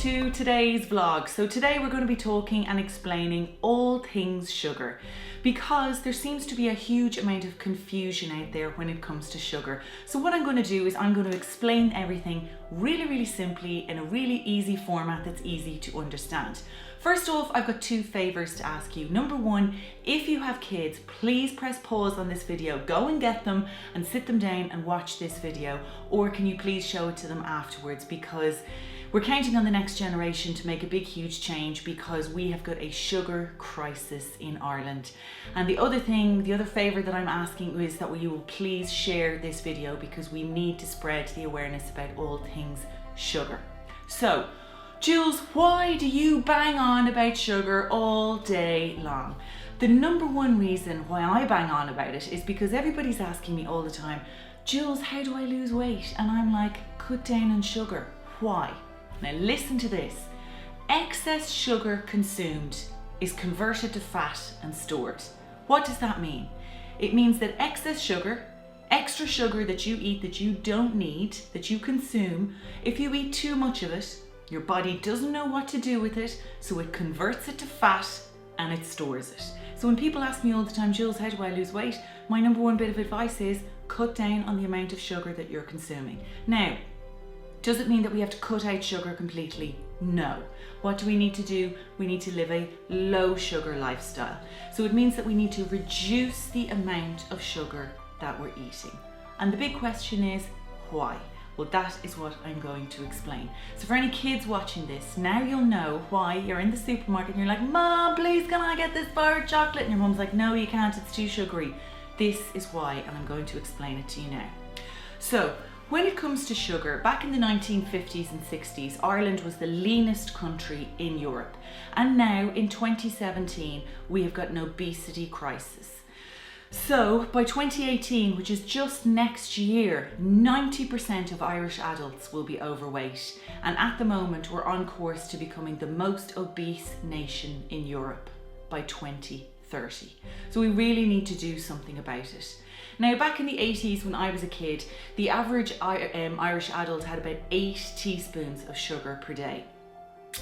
to today's vlog. So today we're going to be talking and explaining all things sugar, because there seems to be a huge amount of confusion out there when it comes to sugar. So what I'm going to do is I'm going to explain everything really simply in a really easy format that's easy to understand. First off, I've got two favors to ask you. Number one, if you have kids, please press pause on this video, go and get them and sit them down and watch this video, or can you please show it to them afterwards, because we're counting on the next generation to make a big huge change, because we have got a sugar crisis in Ireland. And the other favor that I'm asking is that you will please share this video, because we need to spread the awareness about all things sugar. So Jules, why do you bang on about sugar all day long? The number one reason why I bang on about it is because everybody's asking me all the time, Jules, how do I lose weight? And I'm like, cut down on sugar. Why? Now listen to this. Excess sugar consumed is converted to fat and stored. What does that mean? It means that excess sugar, extra sugar that you eat that you don't need, that you consume, if you eat too much of it, your body doesn't know what to do with it, so it converts it to fat and it stores it. So when people ask me all the time, Jules, how do I lose weight? My number one bit of advice is cut down on the amount of sugar that you're consuming. Now, does it mean that we have to cut out sugar completely? No. What do we need to do? We need to live a low sugar lifestyle. So it means that we need to reduce the amount of sugar that we're eating. And the big question is, why? Well, that is what I'm going to explain. So for any kids watching this, now you'll know why you're in the supermarket and you're like, Mom, please can I get this bar of chocolate? And your mum's like, no, you can't, it's too sugary. This is why, and I'm going to explain it to you now. So when it comes to sugar, back in the 1950s and 60s, Ireland was the leanest country in Europe. And now in 2017, we have got an obesity crisis. So by 2018, which is just next year, 90% of Irish adults will be overweight. And at the moment, we're on course to becoming the most obese nation in Europe by 2030. So we really need to do something about it. Now, back in the 80s when I was a kid, the average Irish adult had about 8 teaspoons of sugar per day.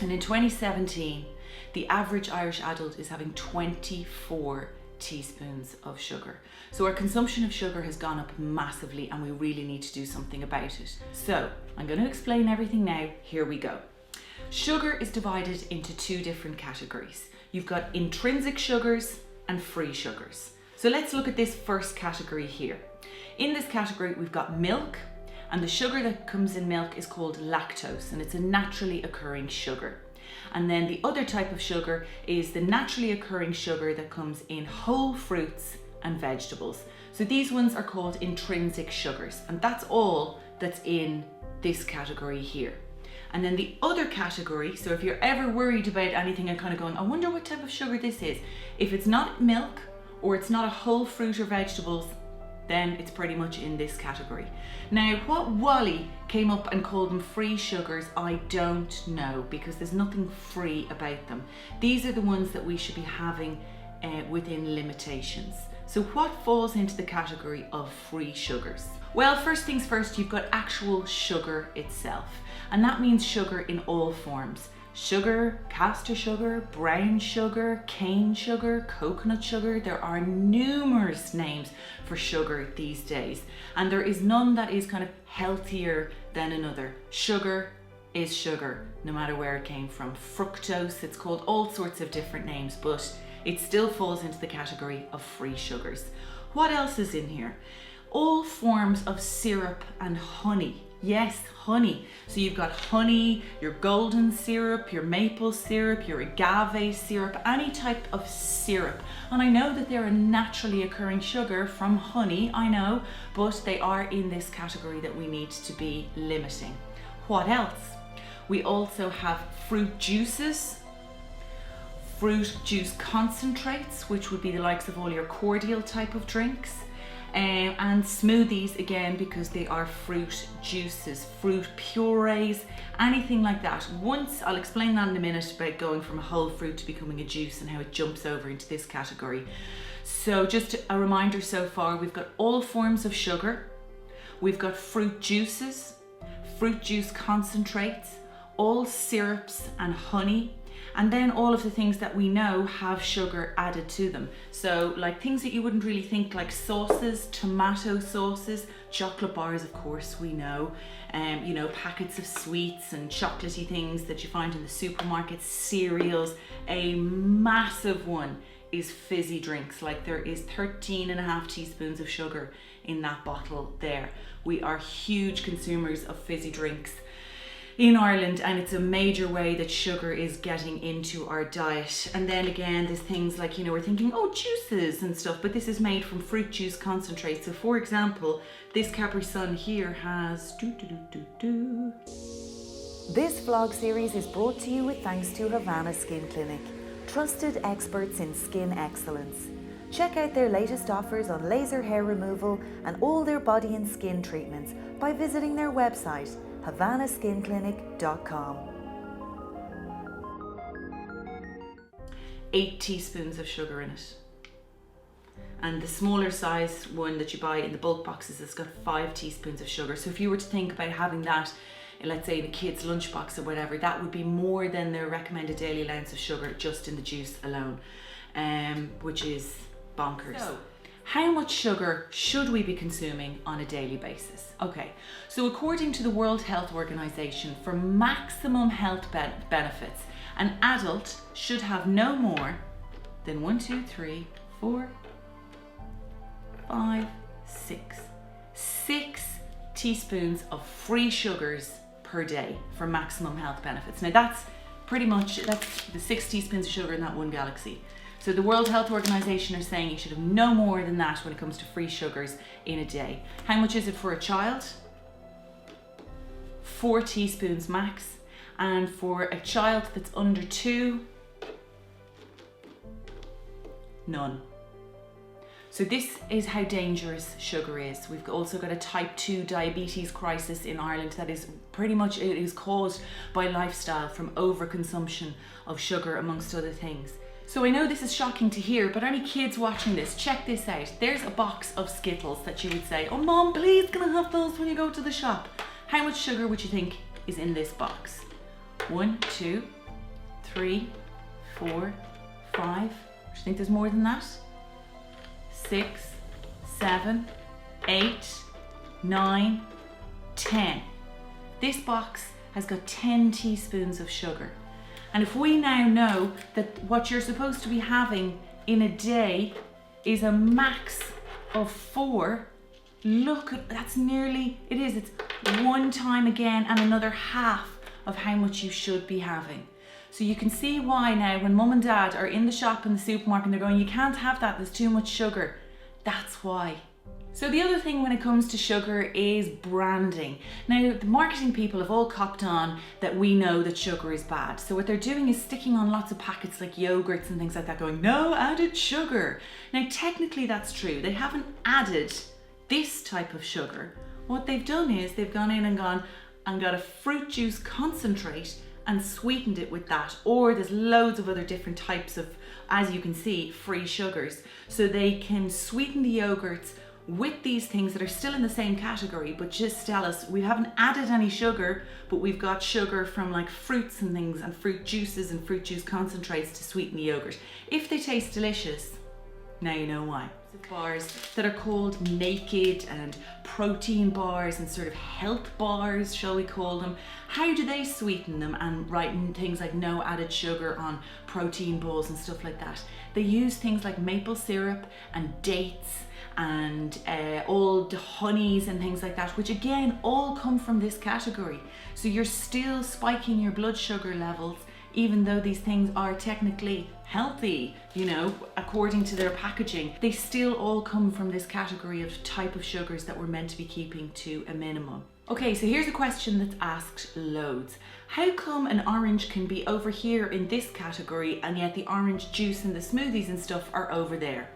And in 2017, the average Irish adult is having 24 teaspoons of sugar. So our consumption of sugar has gone up massively, and we really need to do something about it. So I'm going to explain everything now. Here we go. Sugar is divided into two different categories. You've got intrinsic sugars and free sugars. So let's look at this first category here. In this category, we've got milk, and the sugar that comes in milk is called lactose, and it's a naturally occurring sugar. And then the other type of sugar is the naturally occurring sugar that comes in whole fruits and vegetables. So these ones are called intrinsic sugars, and that's all that's in this category here. And then the other category, so if you're ever worried about anything and kind of going, I wonder what type of sugar this is, if it's not milk or it's not a whole fruit or vegetables, then it's pretty much in this category. Now, what Wally came up and called them free sugars, I don't know, because there's nothing free about them. These are the ones that we should be having within limitations. So what falls into the category of free sugars? Well, first things first, you've got actual sugar itself, and that means sugar in all forms. Sugar, caster sugar, brown sugar, cane sugar, coconut sugar. There are numerous names for sugar these days, and there is none that is kind of healthier than another. Sugar is sugar, no matter where it came from. Fructose, it's called all sorts of different names, but it still falls into the category of free sugars. What else is in here? All forms of syrup and honey. Yes, honey. So you've got honey, your golden syrup, your maple syrup, your agave syrup, any type of syrup. And I know that they're a naturally occurring sugar from honey, I know, but they are in this category that we need to be limiting. What else? We also have fruit juices, fruit juice concentrates, which would be the likes of all your cordial type of drinks. And smoothies, again, because they are fruit juices, fruit purees, anything like that. I'll explain that in a minute about going from a whole fruit to becoming a juice and how it jumps over into this category. So just a reminder so far, we've got all forms of sugar, we've got fruit juices, fruit juice concentrates, all syrups and honey, and then all of the things that we know have sugar added to them. So like things that you wouldn't really think, like sauces, tomato sauces, chocolate bars, of course, we know, you know, packets of sweets and chocolatey things that you find in the supermarket, cereals. A massive one is fizzy drinks. Like there is 13.5 teaspoons of sugar in that bottle there. We are huge consumers of fizzy drinks in Ireland, and it's a major way that sugar is getting into our diet. And then again, there's things like, you know, we're thinking, oh, juices and stuff, but this is made from fruit juice concentrate. So for example, this Capri Sun here has This vlog series is brought to you with thanks to Havana Skin Clinic, trusted experts in skin excellence. Check out their latest offers on laser hair removal and all their body and skin treatments by visiting their website, havanaskinclinic.com. 8 teaspoons of sugar in it. And the smaller size one that you buy in the bulk boxes has got 5 teaspoons of sugar. So if you were to think about having that, let's say in a kid's lunchbox or whatever, that would be more than their recommended daily allowance of sugar just in the juice alone, which is bonkers. So, how much sugar should we be consuming on a daily basis? Okay, so according to the World Health Organization, for maximum health benefits, an adult should have no more than 6 teaspoons of free sugars per day for maximum health benefits. Now that's the 6 teaspoons of sugar in that one galaxy. So the World Health Organization are saying you should have no more than that when it comes to free sugars in a day. How much is it for a child? 4 teaspoons max. And for a child that's under 2, none. So this is how dangerous sugar is. We've also got a type 2 diabetes crisis in Ireland that is pretty much, it is caused by lifestyle from overconsumption of sugar, amongst other things. So I know this is shocking to hear, but any kids watching this, check this out. There's a box of Skittles that you would say, oh mom, please can I have those when you go to the shop? How much sugar would you think is in this box? 1, 2, 3, 4, 5. Do you think there's more than that? 6, 7, 8, 9, 10. This box has got 10 teaspoons of sugar. And if we now know that what you're supposed to be having in a day is a max of 4, look, that's nearly, it's 1 time again and another half of how much you should be having. So you can see why now when mum and dad are in the shop in the supermarket and they're going, you can't have that, there's too much sugar. That's why. So the other thing when it comes to sugar is branding. Now the marketing people have all copped on that we know that sugar is bad. So what they're doing is sticking on lots of packets like yogurts and things like that going, no added sugar. Now technically that's true. They haven't added this type of sugar. What they've done is they've gone in and got a fruit juice concentrate and sweetened it with that. Or there's loads of other different types of, as you can see, free sugars. So they can sweeten the yogurts with these things that are still in the same category, but just tell us we haven't added any sugar, but we've got sugar from like fruits and things and fruit juices and fruit juice concentrates to sweeten the yogurt. If they taste delicious, now you know why. Bars that are called naked and protein bars and sort of health bars, shall we call them. How do they sweeten them and write things like no added sugar on protein balls and stuff like that? They use things like maple syrup and dates and all the honeys and things like that, which again all come from this category. So you're still spiking your blood sugar levels even though these things are technically healthy, you know, according to their packaging. They still all come from this category of type of sugars that we're meant to be keeping to a minimum. Okay, so here's a question that's asked loads. How come an orange can be over here in this category and yet the orange juice and the smoothies and stuff are over there?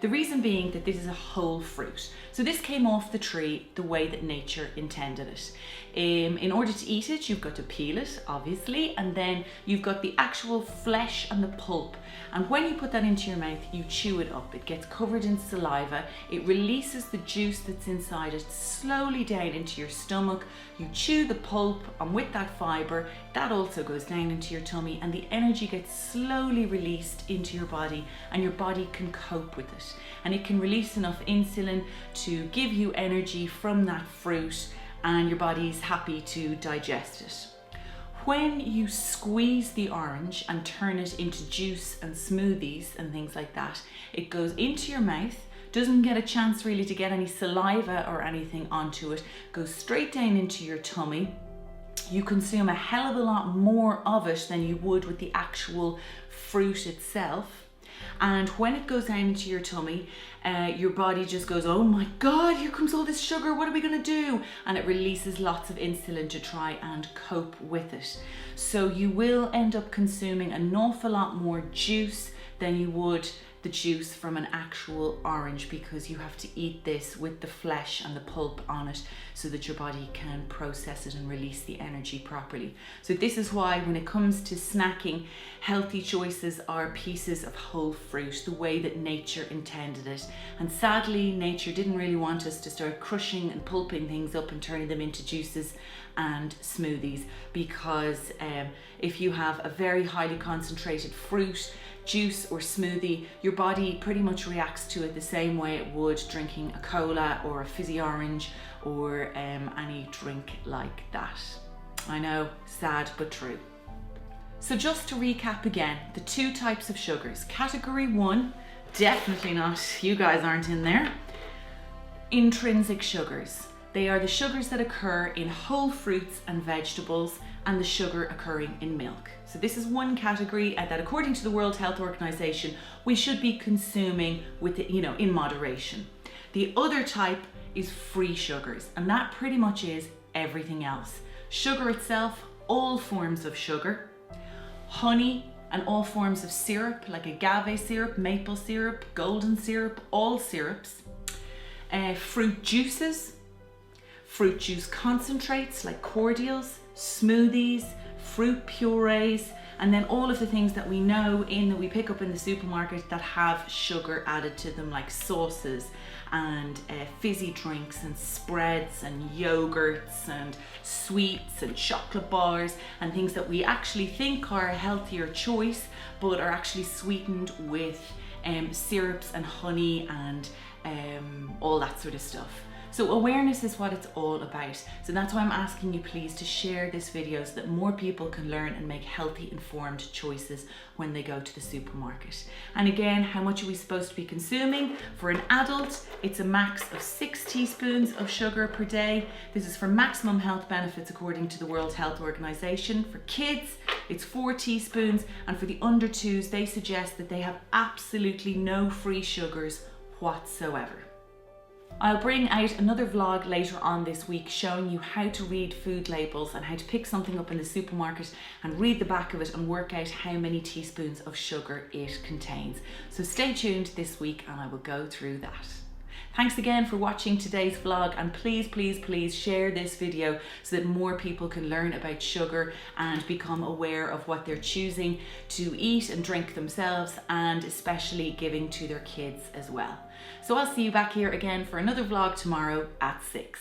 The reason being that this is a whole fruit. So this came off the tree the way that nature intended it. In order to eat it, you've got to peel it, obviously, and then you've got the actual flesh and the pulp. And when you put that into your mouth, you chew it up. It gets covered in saliva. It releases the juice that's inside it slowly down into your stomach. You chew the pulp, and with that fiber, that also goes down into your tummy, and the energy gets slowly released into your body, and your body can cope with it. And it can release enough insulin to give you energy from that fruit, and your body's happy to digest it. When you squeeze the orange and turn it into juice and smoothies and things like that, it goes into your mouth, doesn't get a chance really to get any saliva or anything onto it, goes straight down into your tummy. You consume a hell of a lot more of it than you would with the actual fruit itself. And when it goes down into your tummy, your body just goes, oh my God, here comes all this sugar, what are we gonna do? And it releases lots of insulin to try and cope with it. So you will end up consuming an awful lot more juice than you would the juice from an actual orange, because you have to eat this with the flesh and the pulp on it so that your body can process it and release the energy properly. So this is why when it comes to snacking, healthy choices are pieces of whole fruit, the way that nature intended it. And sadly, nature didn't really want us to start crushing and pulping things up and turning them into juices and smoothies, because if you have a very highly concentrated fruit, juice or smoothie, your body pretty much reacts to it the same way it would drinking a cola or a fizzy orange or any drink like that. I know, sad but true. So just to recap again, the two types of sugars. Category 1, definitely not, you guys aren't in there. Intrinsic sugars. They are the sugars that occur in whole fruits and vegetables, and the sugar occurring in milk. So this is one category that, according to the World Health Organization, we should be consuming with it, in moderation. The other type is free sugars, and that pretty much is everything else. Sugar itself, all forms of sugar, honey and all forms of syrup like agave syrup, maple syrup, golden syrup, all syrups, fruit juices, fruit juice concentrates like cordials, smoothies, fruit purees, and then all of the things that we know that we pick up in the supermarket that have sugar added to them, like sauces and fizzy drinks and spreads and yogurts and sweets and chocolate bars and things that we actually think are a healthier choice but are actually sweetened with syrups and honey and all that sort of stuff. So awareness is what it's all about. So that's why I'm asking you please to share this video so that more people can learn and make healthy, informed choices when they go to the supermarket. And again, how much are we supposed to be consuming? For an adult, it's a max of 6 teaspoons of sugar per day. This is for maximum health benefits according to the World Health Organization. For kids, it's 4 teaspoons. And for the under 2s, they suggest that they have absolutely no free sugars whatsoever. I'll bring out another vlog later on this week showing you how to read food labels and how to pick something up in the supermarket and read the back of it and work out how many teaspoons of sugar it contains. So stay tuned this week and I will go through that. Thanks again for watching today's vlog, and please, please, please share this video so that more people can learn about sugar and become aware of what they're choosing to eat and drink themselves, and especially giving to their kids as well. So I'll see you back here again for another vlog tomorrow at 6.